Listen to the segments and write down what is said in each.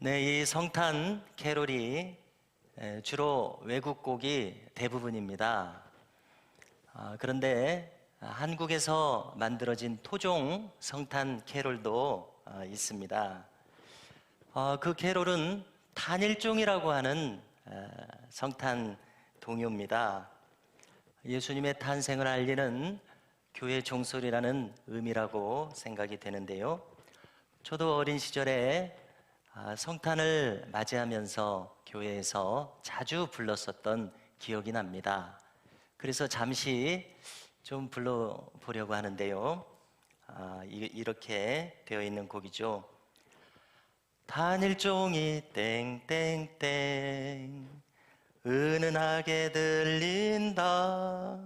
네, 이 성탄 캐롤이 주로 외국 곡이 대부분입니다. 그런데 한국에서 만들어진 토종 성탄 캐롤도 있습니다. 그 캐롤은 탄일종이라고 하는 성탄 동요입니다. 예수님의 탄생을 알리는 교회 종소리라는 의미라고 생각이 되는데요. 저도 어린 시절에 성탄을 맞이하면서 교회에서 자주 불렀었던 기억이 납니다. 그래서 잠시 좀 불러보려고 하는데요. 이렇게 되어 있는 곡이죠. 단일종이 땡땡땡 은은하게 들린다.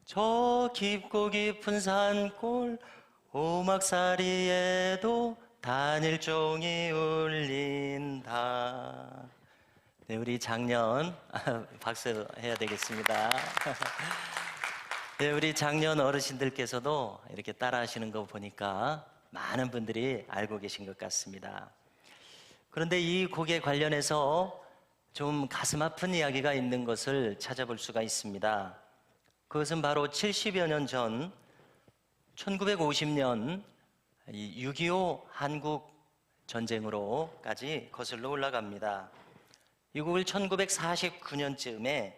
저 깊고 깊은 산골 오막살이에도 단일종이 울린다. 네, 우리 작년 박수 해야 되겠습니다. 네, 우리 작년 어르신들께서도 이렇게 따라 하시는 거 보니까 많은 분들이 알고 계신 것 같습니다. 그런데 이 곡에 관련해서 좀 가슴 아픈 이야기가 있는 것을 찾아볼 수가 있습니다. 그것은 바로 70여 년 전 1950년 6.25 한국 전쟁으로까지 거슬러 올라갑니다. 이 곡을 1949년쯤에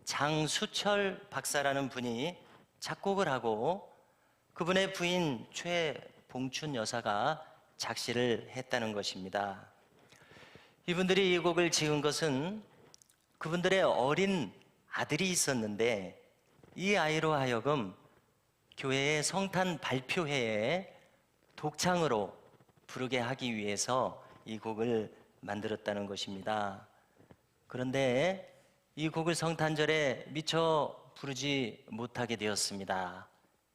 장수철 박사라는 분이 작곡을 하고 그분의 부인 최봉춘 여사가 작시를 했다는 것입니다. 이분들이 이 곡을 지은 것은 그분들의 어린 아들이 있었는데 이 아이로 하여금 교회의 성탄 발표회에 독창으로 부르게 하기 위해서 이 곡을 만들었다는 것입니다. 그런데 이 곡을 성탄절에 미처 부르지 못하게 되었습니다.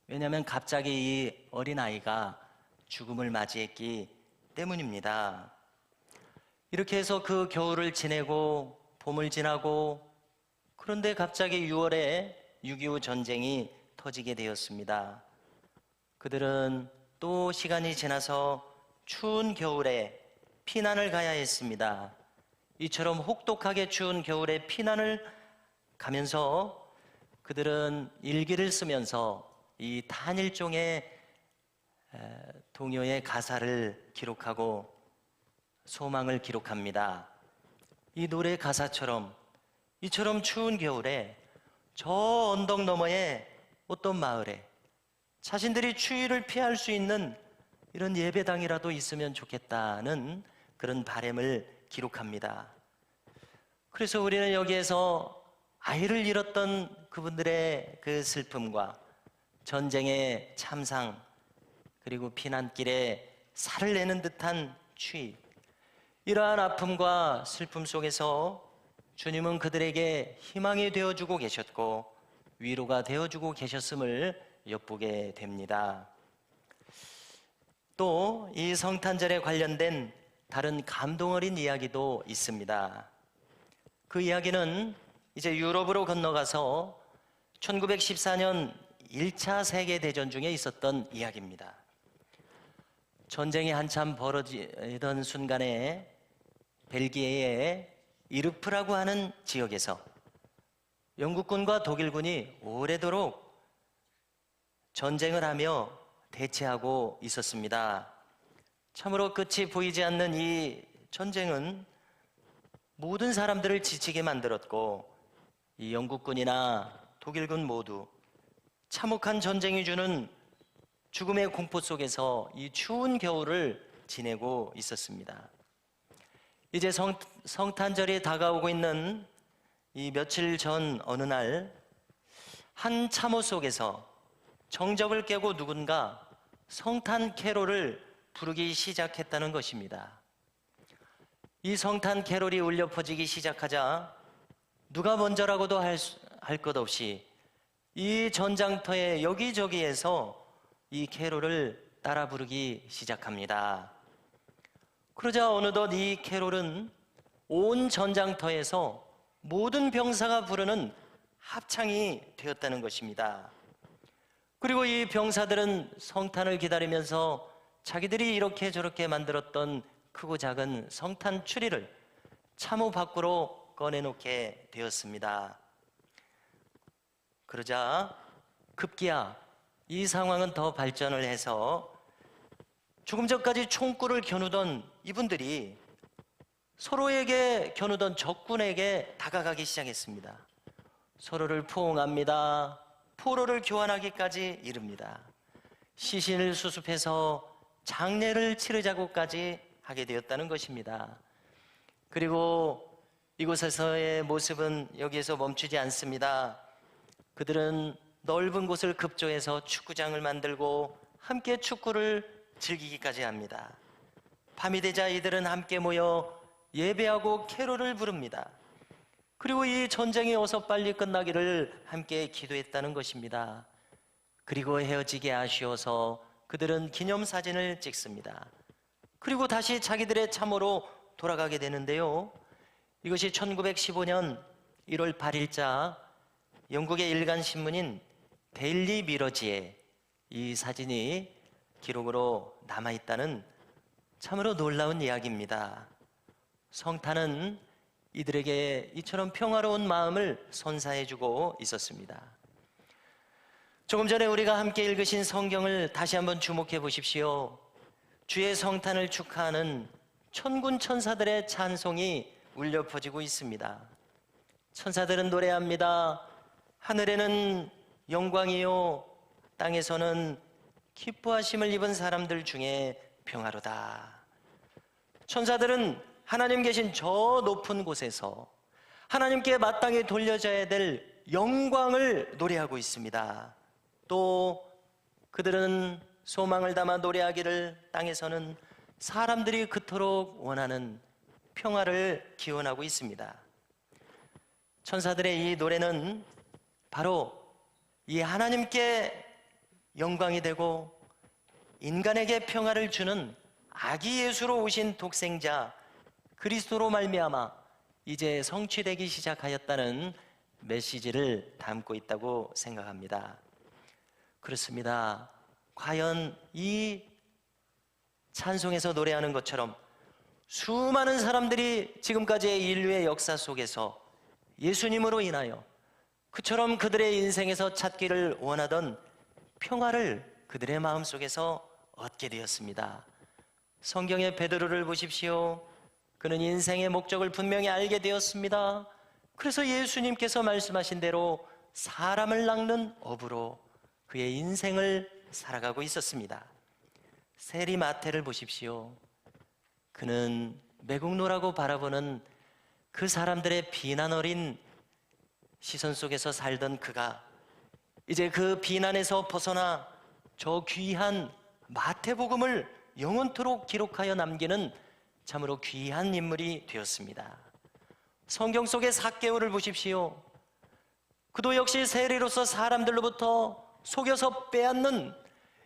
왜냐하면 갑자기 이 어린아이가 죽음을 맞이했기 때문입니다. 이렇게 해서 그 겨울을 지내고 봄을 지나고 그런데 갑자기 6월에 6.25 전쟁이 터지게 되었습니다. 그들은 또 시간이 지나서 추운 겨울에 피난을 가야 했습니다. 이처럼 혹독하게 추운 겨울에 피난을 가면서 그들은 일기를 쓰면서 이 탄일종의 동요의 가사를 기록하고 소망을 기록합니다. 이 노래 가사처럼 이처럼 추운 겨울에 저 언덕 너머의 어떤 마을에 자신들이 추위를 피할 수 있는 이런 예배당이라도 있으면 좋겠다는 그런 바람을 기록합니다. 그래서 우리는 여기에서 아이를 잃었던 그분들의 그 슬픔과 전쟁의 참상 그리고 피난길에 살을 내는 듯한 추위, 이러한 아픔과 슬픔 속에서 주님은 그들에게 희망이 되어주고 계셨고 위로가 되어주고 계셨음을 엿보게 됩니다. 또 이 성탄절에 관련된 다른 감동 어린 이야기도 있습니다. 그 이야기는 이제 유럽으로 건너가서 1914년 1차 세계대전 중에 있었던 이야기입니다. 전쟁이 한참 벌어지던 순간에 벨기에의 이르프라고 하는 지역에서 영국군과 독일군이 오래도록 전쟁을 하며 대치하고 있었습니다. 참으로 끝이 보이지 않는 이 전쟁은 모든 사람들을 지치게 만들었고 이 영국군이나 독일군 모두 참혹한 전쟁이 주는 죽음의 공포 속에서 이 추운 겨울을 지내고 있었습니다. 이제 성탄절이 다가오고 있는 이 며칠 전 어느 날 한 참호 속에서 정적을 깨고 누군가 성탄 캐롤을 부르기 시작했다는 것입니다. 이 성탄 캐롤이 울려 퍼지기 시작하자 누가 먼저라고도 할 것 없이 이 전장터의 여기저기에서 이 캐롤을 따라 부르기 시작합니다. 그러자 어느덧 이 캐롤은 온 전장터에서 모든 병사가 부르는 합창이 되었다는 것입니다. 그리고 이 병사들은 성탄을 기다리면서 자기들이 이렇게 저렇게 만들었던 크고 작은 성탄 추리를 차무 밖으로 꺼내놓게 되었습니다. 그러자 급기야 이 상황은 더 발전을 해서 조금 전까지 총구를 겨누던 이분들이 서로에게 겨누던 적군에게 다가가기 시작했습니다. 서로를 포옹합니다. 포로를 교환하기까지 이릅니다. 시신을 수습해서 장례를 치르자고까지 하게 되었다는 것입니다. 그리고 이곳에서의 모습은 여기에서 멈추지 않습니다. 그들은 넓은 곳을 급조해서 축구장을 만들고 함께 축구를 즐기기까지 합니다. 밤이 되자 이들은 함께 모여 예배하고 캐롤을 부릅니다. 그리고 이 전쟁이 어서 빨리 끝나기를 함께 기도했다는 것입니다. 그리고 헤어지기 아쉬워서 그들은 기념사진을 찍습니다. 그리고 다시 자기들의 참으로 돌아가게 되는데요. 이것이 1915년 1월 8일자 영국의 일간 신문인 데일리 미러지에 이 사진이 기록으로 남아있다는 참으로 놀라운 이야기입니다. 성탄은 이들에게 이처럼 평화로운 마음을 선사해주고 있었습니다. 조금 전에 우리가 함께 읽으신 성경을 다시 한번 주목해 보십시오. 주의 성탄을 축하하는 천군 천사들의 찬송이 울려 퍼지고 있습니다. 천사들은 노래합니다. 하늘에는 영광이요 땅에서는 기뻐하심을 입은 사람들 중에 평화로다. 천사들은 하나님 계신 저 높은 곳에서 하나님께 마땅히 돌려져야 될 영광을 노래하고 있습니다. 또 그들은 소망을 담아 노래하기를 땅에서는 사람들이 그토록 원하는 평화를 기원하고 있습니다. 천사들의 이 노래는 바로 이 하나님께 영광이 되고 인간에게 평화를 주는 아기 예수로 오신 독생자 그리스도로 말미암아 이제 성취되기 시작하였다는 메시지를 담고 있다고 생각합니다. 그렇습니다. 과연 이 찬송에서 노래하는 것처럼 수많은 사람들이 지금까지의 인류의 역사 속에서 예수님으로 인하여 그처럼 그들의 인생에서 찾기를 원하던 평화를 그들의 마음속에서 얻게 되었습니다. 성경의 베드로를 보십시오. 그는 인생의 목적을 분명히 알게 되었습니다. 그래서 예수님께서 말씀하신 대로 사람을 낚는 어부로 그의 인생을 살아가고 있었습니다. 세리 마태를 보십시오. 그는 매국노라고 바라보는 그 사람들의 비난 어린 시선 속에서 살던 그가 이제 그 비난에서 벗어나 저 귀한 마태복음을 영원토록 기록하여 남기는 참으로 귀한 인물이 되었습니다. 성경 속의 삭개오를 보십시오. 그도 역시 세리로서 사람들로부터 속여서 빼앗는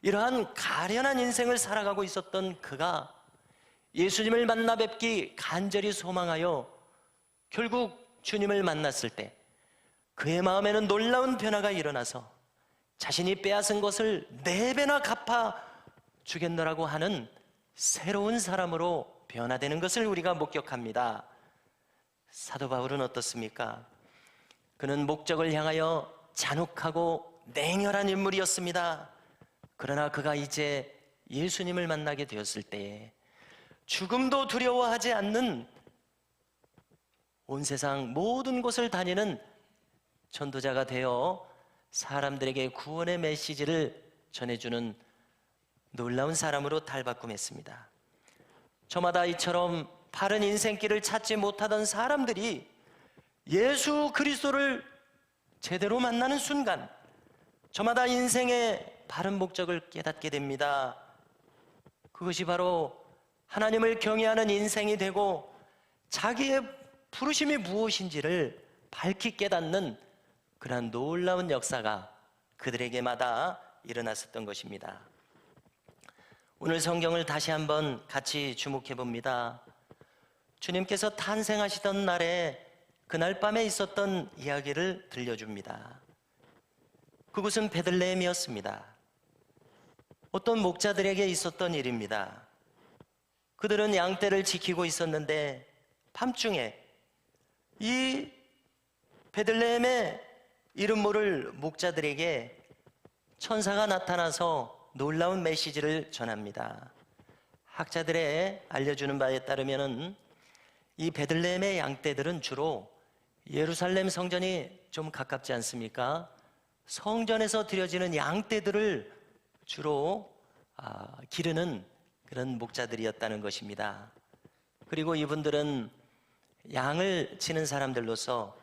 이러한 가련한 인생을 살아가고 있었던 그가 예수님을 만나 뵙기 간절히 소망하여 결국 주님을 만났을 때 그의 마음에는 놀라운 변화가 일어나서 자신이 빼앗은 것을 4배나 갚아 주겠노라고 하는 새로운 사람으로 변화되는 것을 우리가 목격합니다. 사도 바울은 어떻습니까? 그는 목적을 향하여 잔혹하고 냉혈한 인물이었습니다. 그러나 그가 이제 예수님을 만나게 되었을 때에 죽음도 두려워하지 않는 온 세상 모든 곳을 다니는 전도자가 되어 사람들에게 구원의 메시지를 전해주는 놀라운 사람으로 탈바꿈했습니다. 저마다 이처럼 바른 인생길을 찾지 못하던 사람들이 예수 그리스도를 제대로 만나는 순간 저마다 인생의 바른 목적을 깨닫게 됩니다. 그것이 바로 하나님을 경외하는 인생이 되고 자기의 부르심이 무엇인지를 밝히 깨닫는 그러한 놀라운 역사가 그들에게마다 일어났었던 것입니다. 오늘 성경을 다시 한번 같이 주목해 봅니다. 주님께서 탄생하시던 날에 그날 밤에 있었던 이야기를 들려줍니다. 그곳은 베들레헴이었습니다. 어떤 목자들에게 있었던 일입니다. 그들은 양떼를 지키고 있었는데 밤중에 이 베들레헴의 이름 모를 목자들에게 천사가 나타나서 놀라운 메시지를 전합니다. 학자들의 알려주는 바에 따르면은 이 베들레헴의 양떼들은 주로 예루살렘 성전이 좀 가깝지 않습니까? 성전에서 드려지는 양떼들을 주로 기르는 그런 목자들이었다는 것입니다. 그리고 이분들은 양을 치는 사람들로서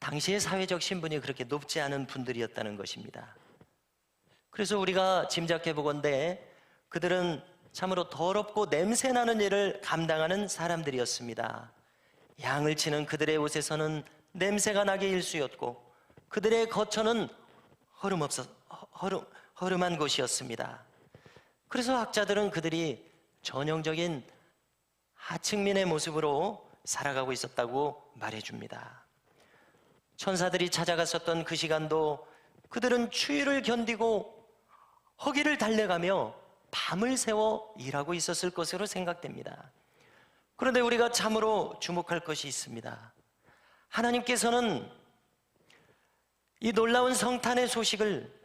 당시의 사회적 신분이 그렇게 높지 않은 분들이었다는 것입니다. 그래서 우리가 짐작해 보건대 그들은 참으로 더럽고 냄새나는 일을 감당하는 사람들이었습니다. 양을 치는 그들의 옷에서는 냄새가 나게 일쑤였고 그들의 거처는 허름한 곳이었습니다. 그래서 학자들은 그들이 전형적인 하층민의 모습으로 살아가고 있었다고 말해줍니다. 천사들이 찾아갔었던 그 시간도 그들은 추위를 견디고 허기를 달래가며 밤을 새워 일하고 있었을 것으로 생각됩니다. 그런데 우리가 참으로 주목할 것이 있습니다. 하나님께서는 이 놀라운 성탄의 소식을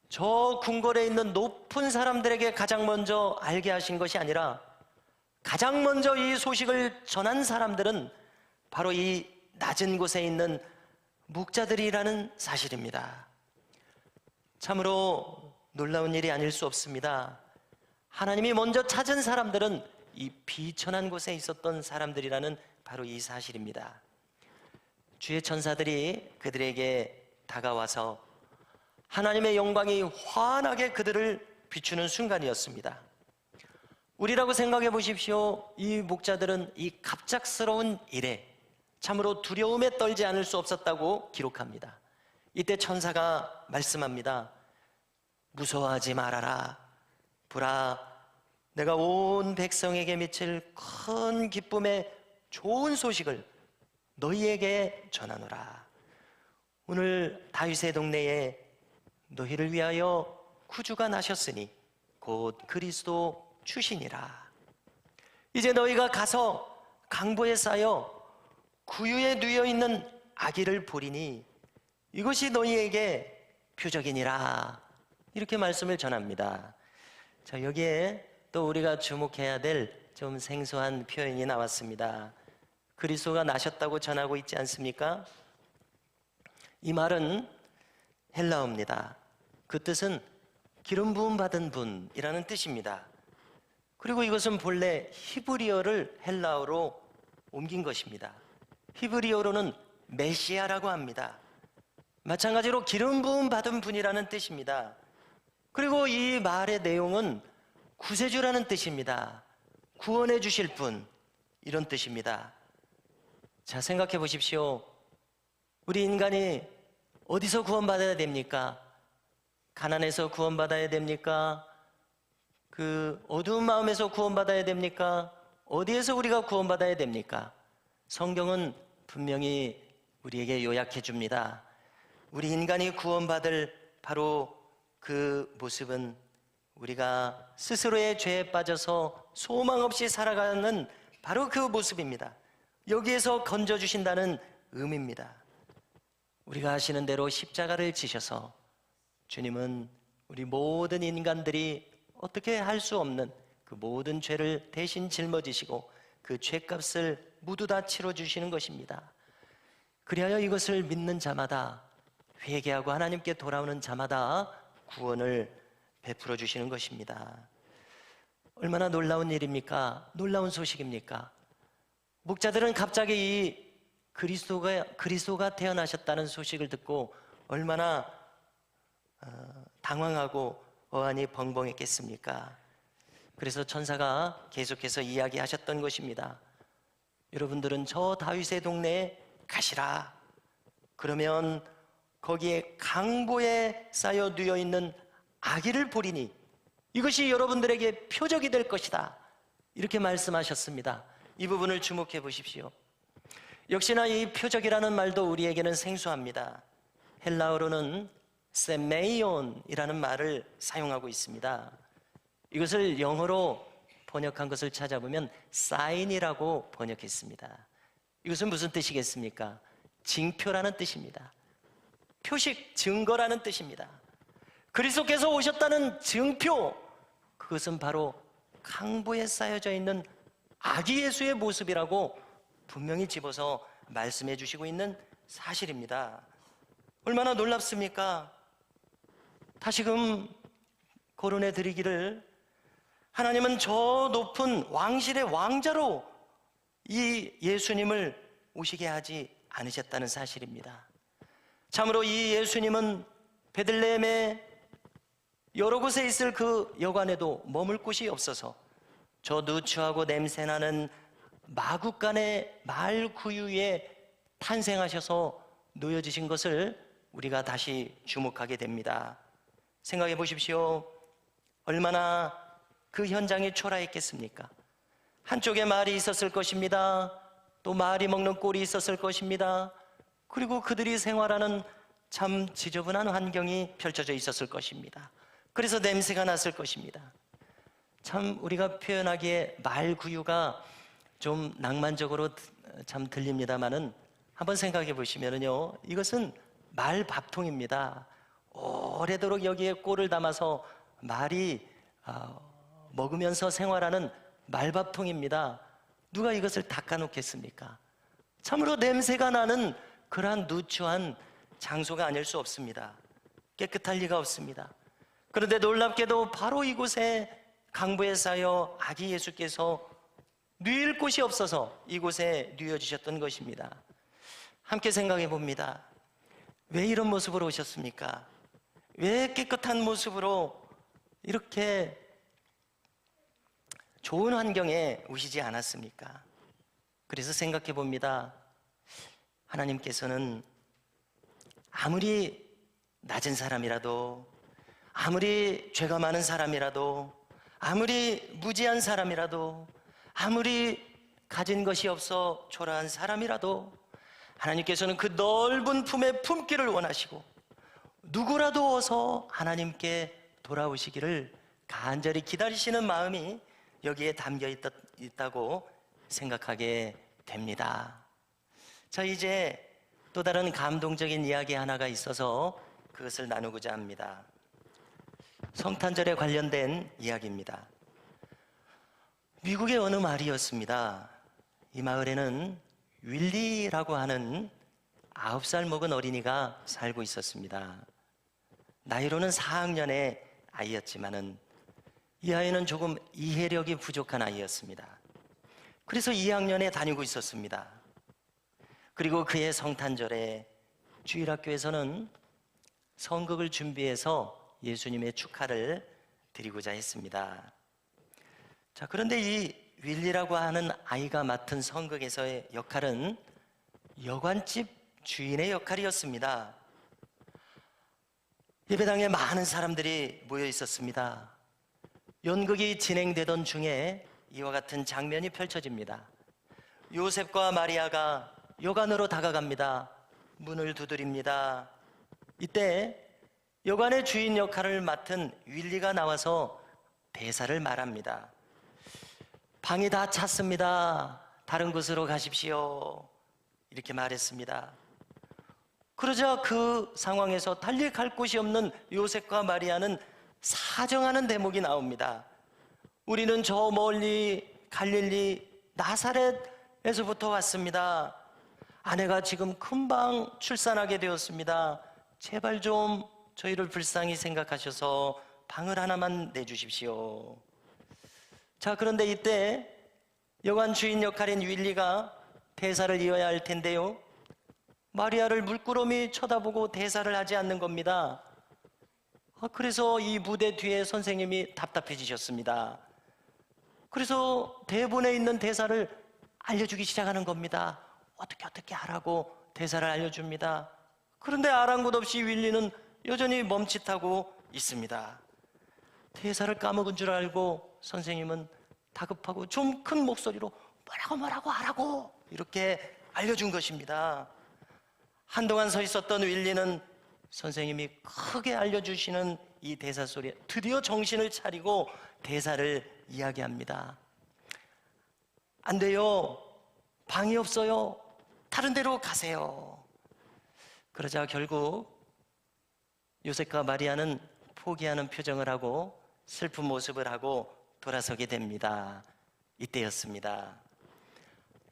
저 궁궐에 있는 높은 사람들에게 가장 먼저 알게 하신 것이 아니라 가장 먼저 이 소식을 전한 사람들은 바로 이 낮은 곳에 있는 목자들이라는 사실입니다. 참으로 놀라운 일이 아닐 수 없습니다. 하나님이 먼저 찾은 사람들은 이 비천한 곳에 있었던 사람들이라는 바로 이 사실입니다. 주의 천사들이 그들에게 다가와서 하나님의 영광이 환하게 그들을 비추는 순간이었습니다. 우리라고 생각해 보십시오. 이 목자들은 이 갑작스러운 일에 참으로 두려움에 떨지 않을 수 없었다고 기록합니다. 이때 천사가 말씀합니다. 무서워하지 말아라. 보라, 내가 온 백성에게 미칠 큰 기쁨의 좋은 소식을 너희에게 전하노라. 오늘 다윗의 동네에 너희를 위하여 구주가 나셨으니 곧 그리스도 주시니라. 이제 너희가 가서 강보에 쌓여 구유에 누여 있는 아기를 보리니 이것이 너희에게 표적이니라. 이렇게 말씀을 전합니다. 자, 여기에 또 우리가 주목해야 될 좀 생소한 표현이 나왔습니다. 그리스도가 나셨다고 전하고 있지 않습니까? 이 말은 헬라어입니다. 그 뜻은 기름 부음 받은 분이라는 뜻입니다. 그리고 이것은 본래 히브리어를 헬라어로 옮긴 것입니다. 히브리어로는 메시아라고 합니다. 마찬가지로 기름 부음 받은 분이라는 뜻입니다. 그리고 이 말의 내용은 구세주라는 뜻입니다. 구원해 주실 분, 이런 뜻입니다. 자, 생각해 보십시오. 우리 인간이 어디서 구원받아야 됩니까? 가난에서 구원받아야 됩니까? 그 어두운 마음에서 구원받아야 됩니까? 어디에서 우리가 구원받아야 됩니까? 성경은 분명히 우리에게 요약해 줍니다. 우리 인간이 구원받을 바로 그 모습은 우리가 스스로의 죄에 빠져서 소망 없이 살아가는 바로 그 모습입니다. 여기에서 건져주신다는 의미입니다. 우리가 아시는 대로 십자가를 지셔서 주님은 우리 모든 인간들이 어떻게 할 수 없는 그 모든 죄를 대신 짊어지시고 그 죄값을 모두 다 치러주시는 것입니다. 그리하여 이것을 믿는 자마다, 회개하고 하나님께 돌아오는 자마다 구원을 베풀어 주시는 것입니다. 얼마나 놀라운 일입니까? 놀라운 소식입니까? 목자들은 갑자기 이 그리스도가 태어나셨다는 소식을 듣고 얼마나 당황하고 어안이 벙벙했겠습니까? 그래서 천사가 계속해서 이야기하셨던 것입니다. 여러분들은 저 다윗의 동네에 가시라. 그러면 거기에 강보에 쌓여 누워 있는 아기를 보리니 이것이 여러분들에게 표적이 될 것이다. 이렇게 말씀하셨습니다. 이 부분을 주목해 보십시오. 역시나 이 표적이라는 말도 우리에게는 생소합니다. 헬라어로는 세메이온이라는 말을 사용하고 있습니다. 이것을 영어로 번역한 것을 찾아보면 사인이라고 번역했습니다. 이것은 무슨 뜻이겠습니까? 징표라는 뜻입니다. 표식, 증거라는 뜻입니다. 그리스도께서 오셨다는 증표, 그것은 바로 강보에 쌓여져 있는 아기 예수의 모습이라고 분명히 집어서 말씀해 주시고 있는 사실입니다. 얼마나 놀랍습니까? 다시금 거론해 드리기를, 하나님은 저 높은 왕실의 왕자로 이 예수님을 오시게 하지 않으셨다는 사실입니다. 참으로 이 예수님은 베들레헴의 여러 곳에 있을 그 여관에도 머물 곳이 없어서 저 누추하고 냄새나는 마국간의 마을 구유에 탄생하셔서 놓여지신 것을 우리가 다시 주목하게 됩니다. 생각해 보십시오. 얼마나 그 현장이 초라했겠습니까? 한쪽에 말이 있었을 것입니다. 또 말이 먹는 꼴이 있었을 것입니다. 그리고 그들이 생활하는 참 지저분한 환경이 펼쳐져 있었을 것입니다. 그래서 냄새가 났을 것입니다. 참 우리가 표현하기에 말구유가 좀 낭만적으로 참 들립니다마는 한번 생각해 보시면요, 이것은 말밥통입니다. 오래도록 여기에 꼴을 담아서 말이 먹으면서 생활하는 말밥통입니다. 누가 이것을 닦아놓겠습니까? 참으로 냄새가 나는 그러한 누추한 장소가 아닐 수 없습니다. 깨끗할 리가 없습니다. 그런데 놀랍게도 바로 이곳에 강부에 쌓여 아기 예수께서 누일 곳이 없어서 이곳에 누워주셨던 것입니다. 함께 생각해 봅니다. 왜 이런 모습으로 오셨습니까? 왜 깨끗한 모습으로 이렇게 좋은 환경에 오시지 않았습니까? 그래서 생각해 봅니다. 하나님께서는 아무리 낮은 사람이라도, 아무리 죄가 많은 사람이라도, 아무리 무지한 사람이라도, 아무리 가진 것이 없어 초라한 사람이라도 하나님께서는 그 넓은 품에 품기를 원하시고 누구라도 어서 하나님께 돌아오시기를 간절히 기다리시는 마음이 여기에 담겨 있다고 생각하게 됩니다. 자, 이제 또 다른 감동적인 이야기 하나가 있어서 그것을 나누고자 합니다. 성탄절에 관련된 이야기입니다. 미국의 어느 마을이었습니다. 이 마을에는 윌리라고 하는 9살 먹은 어린이가 살고 있었습니다. 나이로는 4학년의 아이였지만은 이 아이는 조금 이해력이 부족한 아이였습니다. 그래서 2학년에 다니고 있었습니다. 그리고 그의 성탄절에 주일학교에서는 성극을 준비해서 예수님의 축하를 드리고자 했습니다. 자, 그런데 이 윌리라고 하는 아이가 맡은 성극에서의 역할은 여관집 주인의 역할이었습니다. 예배당에 많은 사람들이 모여 있었습니다. 연극이 진행되던 중에 이와 같은 장면이 펼쳐집니다. 요셉과 마리아가 여관으로 다가갑니다. 문을 두드립니다. 이때 여관의 주인 역할을 맡은 윌리가 나와서 대사를 말합니다. 방이 다 찼습니다. 다른 곳으로 가십시오. 이렇게 말했습니다. 그러자 그 상황에서 달리 갈 곳이 없는 요셉과 마리아는 사정하는 대목이 나옵니다. 우리는 저 멀리 갈릴리 나사렛에서부터 왔습니다. 아내가 지금 금방 출산하게 되었습니다. 제발 좀 저희를 불쌍히 생각하셔서 방을 하나만 내주십시오. 자, 그런데 이때 여관 주인 역할인 윌리가 대사를 이어야 할 텐데요, 마리아를 물끄러미 쳐다보고 대사를 하지 않는 겁니다. 그래서 이 무대 뒤에 선생님이 답답해지셨습니다. 그래서 대본에 있는 대사를 알려주기 시작하는 겁니다. 어떻게 하라고 대사를 알려줍니다. 그런데 아랑곳 없이 윌리는 여전히 멈칫하고 있습니다. 대사를 까먹은 줄 알고 선생님은 다급하고 좀 큰 목소리로 뭐라고 하라고 이렇게 알려준 것입니다. 한동안 서 있었던 윌리는 선생님이 크게 알려주시는 이 대사 소리에 드디어 정신을 차리고 대사를 이야기합니다. 안 돼요. 방이 없어요. 다른 데로 가세요. 그러자 결국 요셉과 마리아는 포기하는 표정을 하고 슬픈 모습을 하고 돌아서게 됩니다. 이때였습니다.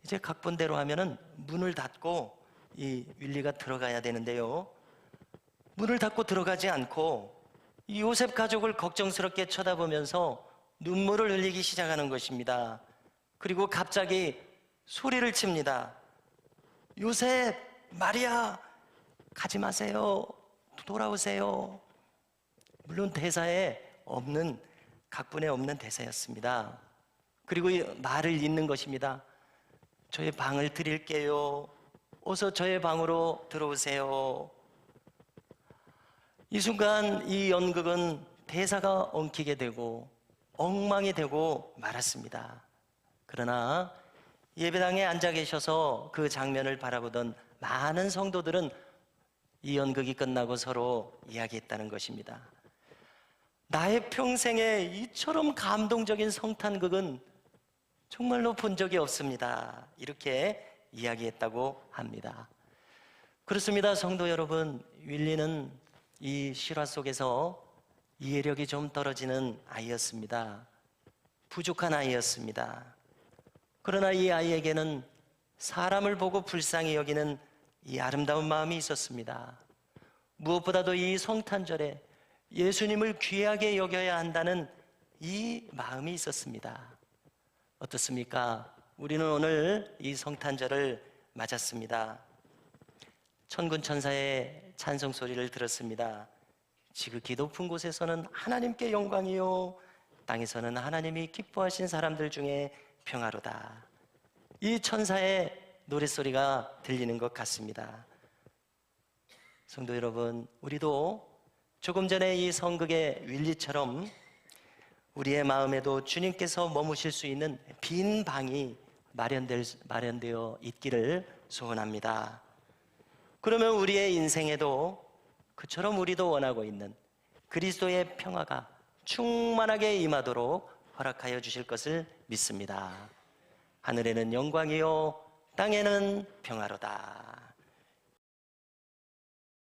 이제 각본대로 하면은 문을 닫고 이 윌리가 들어가야 되는데요. 문을 닫고 들어가지 않고 이 요셉 가족을 걱정스럽게 쳐다보면서 눈물을 흘리기 시작하는 것입니다. 그리고 갑자기 소리를 칩니다. 요셉, 마리아, 가지 마세요. 돌아오세요. 물론 대사에 없는, 각본에 없는 대사였습니다. 그리고 이 말을 잇는 것입니다. 저의 방을 드릴게요. 어서 저의 방으로 들어오세요. 이 순간 이 연극은 대사가 엉키게 되고 엉망이 되고 말았습니다. 그러나 예배당에 앉아 계셔서 그 장면을 바라보던 많은 성도들은 이 연극이 끝나고 서로 이야기했다는 것입니다. 나의 평생에 이처럼 감동적인 성탄극은 정말로 본 적이 없습니다. 이렇게 이야기했다고 합니다. 그렇습니다. 성도 여러분, 윌리는 이 실화 속에서 이해력이 좀 떨어지는 아이였습니다. 부족한 아이였습니다. 그러나 이 아이에게는 사람을 보고 불쌍히 여기는 이 아름다운 마음이 있었습니다. 무엇보다도 이 성탄절에 예수님을 귀하게 여겨야 한다는 이 마음이 있었습니다. 어떻습니까? 우리는 오늘 이 성탄절을 맞았습니다. 천군 천사의 찬송 소리를 들었습니다. 지극히 높은 곳에서는 하나님께 영광이요, 땅에서는 하나님이 기뻐하신 사람들 중에 평화로다. 이 천사의 노랫소리가 들리는 것 같습니다. 성도 여러분, 우리도 조금 전에 이 성극의 윌리처럼 우리의 마음에도 주님께서 머무실 수 있는 빈 방이 마련되어 있기를 소원합니다. 그러면 우리의 인생에도 그처럼 우리도 원하고 있는 그리스도의 평화가 충만하게 임하도록 허락하여 주실 것을 믿습니다. 하늘에는 영광이요, 땅에는 평화로다.